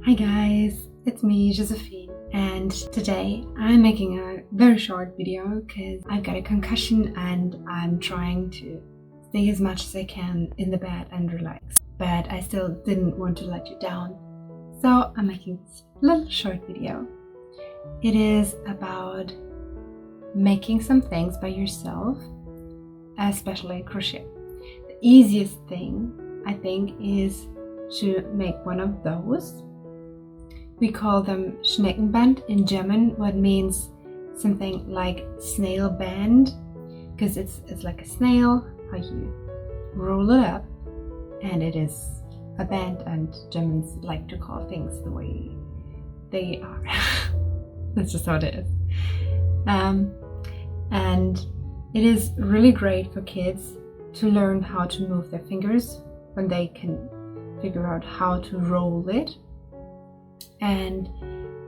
Hi guys, it's me, Josephine, and today I'm making a very short video because I've got a concussion and I'm trying to stay as much as I can in the bed and relax, but I still didn't want to let you down, so I'm making this little short video. It is about making some things by yourself, especially crochet. The easiest thing I think is to make one of those. We call them Schneckenband in German, what means something like snail band, because it's like a snail, how you roll it up, and it is a band, and Germans like to call things the way they are. That's just how it is. And it is really great for kids to learn how to move their fingers when they can figure out how to roll it. And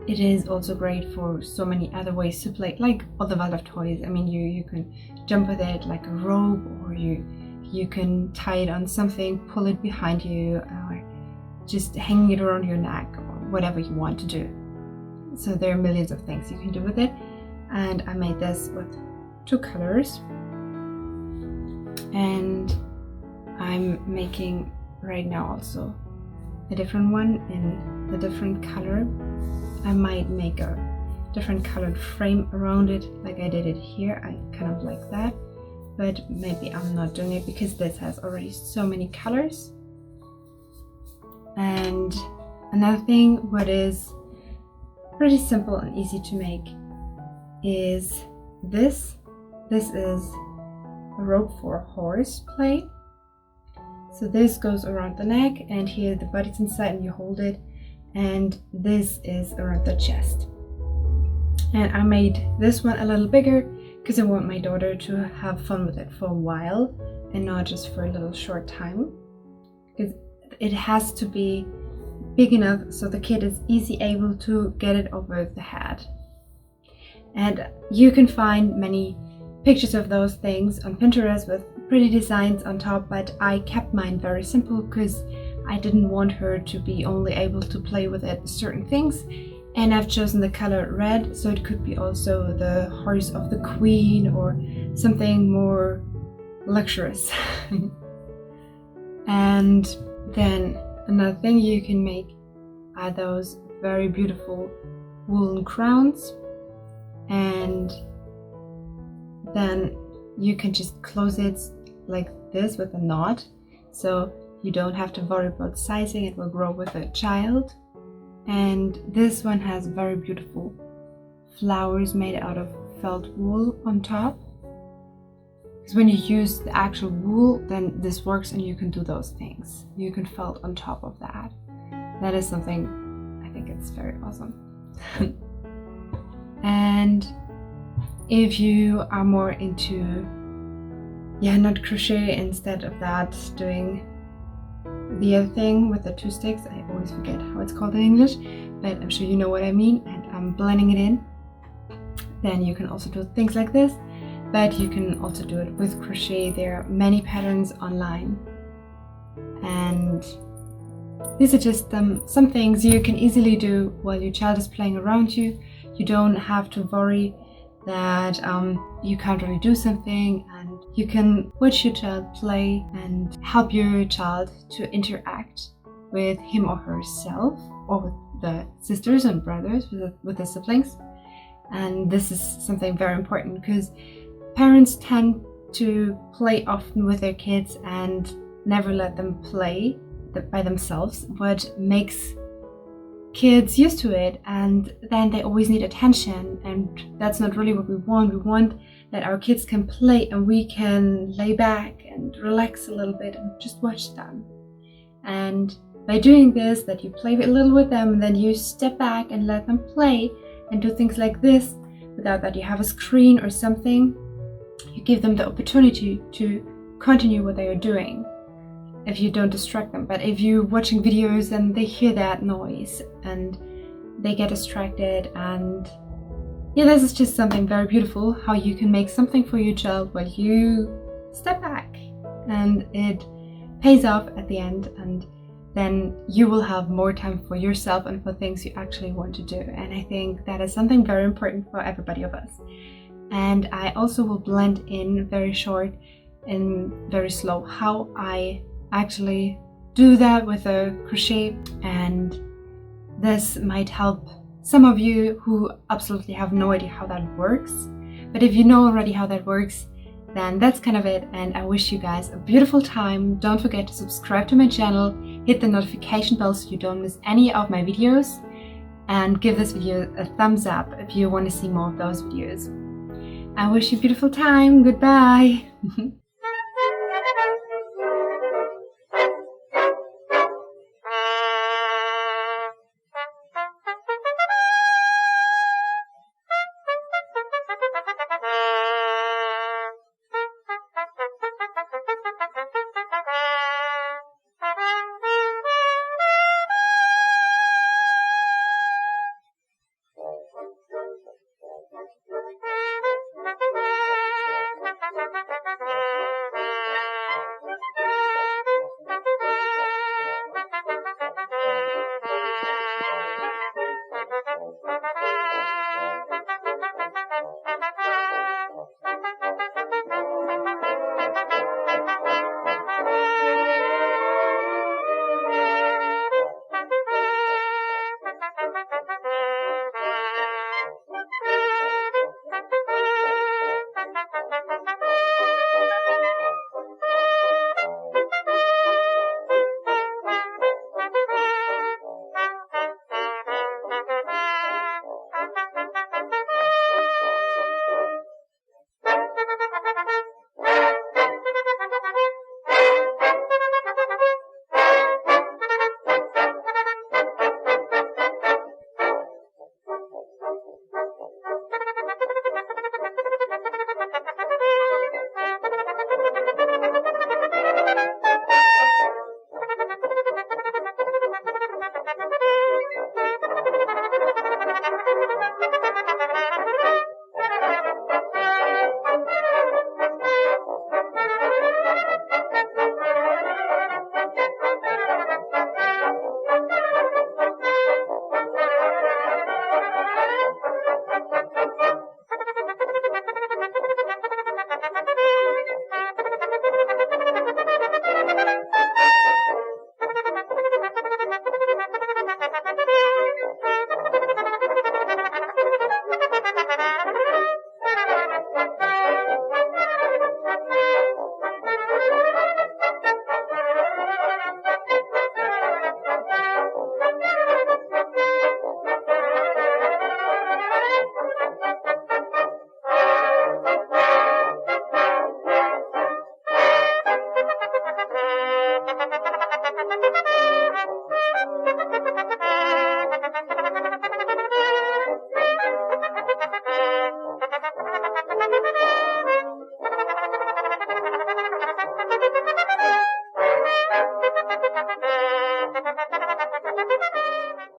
it is also great for so many other ways to play, like all the Waldorf toys. I mean, you can jump with it like a rope, or you can tie it on something, pull it behind you, or just hanging it around your neck, or whatever you want to do. So there are millions of things you can do with it. And I made this with 2 colors, and I'm making right now also a different one in a different color. I might make a different colored frame around it like I did it here. I kind of like that, but maybe I'm not doing it because this has already so many colors. And another thing what is pretty simple and easy to make is this. This is a rope for horseplay. So this goes around the neck, and here the body's inside and you hold it, and this is around the chest. And I made this one a little bigger because I want my daughter to have fun with it for a while and not just for a little short time, because it has to be big enough so the kid is easily able to get it over the head. And you can find many pictures of those things on Pinterest with pretty designs on top, but I kept mine very simple because I didn't want her to be only able to play with it certain things. And I've chosen the color red, so it could be also the horse of the queen or something more luxurious. And then another thing you can make are those very beautiful woolen crowns, and then you can just close it like this with a knot, so you don't have to worry about sizing. It will grow with a child. And this one has very beautiful flowers made out of felt wool on top, because when you use the actual wool, then this works and you can do those things. You can felt on top of that. That is something I think it's very awesome. And if you are more into not crochet, instead of that doing the other thing with the 2 sticks, I always forget how it's called in English, but I'm sure you know what I mean, and I'm blending it in, then you can also do things like this, but you can also do it with crochet. There are many patterns online, and these are just some things you can easily do while your child is playing around you. You don't have to worry that you can't really do something, and you can watch your child play and help your child to interact with him or herself, or with the sisters and brothers, with the siblings. And this is something very important because parents tend to play often with their kids and never let them play by themselves, what makes kids used to it, and then they always need attention, and that's not really what we want. We want that our kids can play and we can lay back and relax a little bit and just watch them. And by doing this, that you play a little with them and then you step back and let them play and do things like this without that you have a screen or something, you give them the opportunity to continue what they are doing if you don't distract them. But if you're watching videos and they hear that noise and they get distracted, and this is just something very beautiful, how you can make something for your child while you step back, and it pays off at the end. And then you will have more time for yourself and for things you actually want to do. And I think that is something very important for everybody of us. And I also will blend in very short and very slow how I actually do that with a crochet, and this might help some of you who absolutely have no idea how that works. But if you know already how that works, then that's kind of it, and I wish you guys a beautiful time. Don't forget to subscribe to my channel, hit the notification bell so you don't miss any of my videos, and give this video a thumbs up if you want to see more of those videos. I wish you a beautiful time. Goodbye.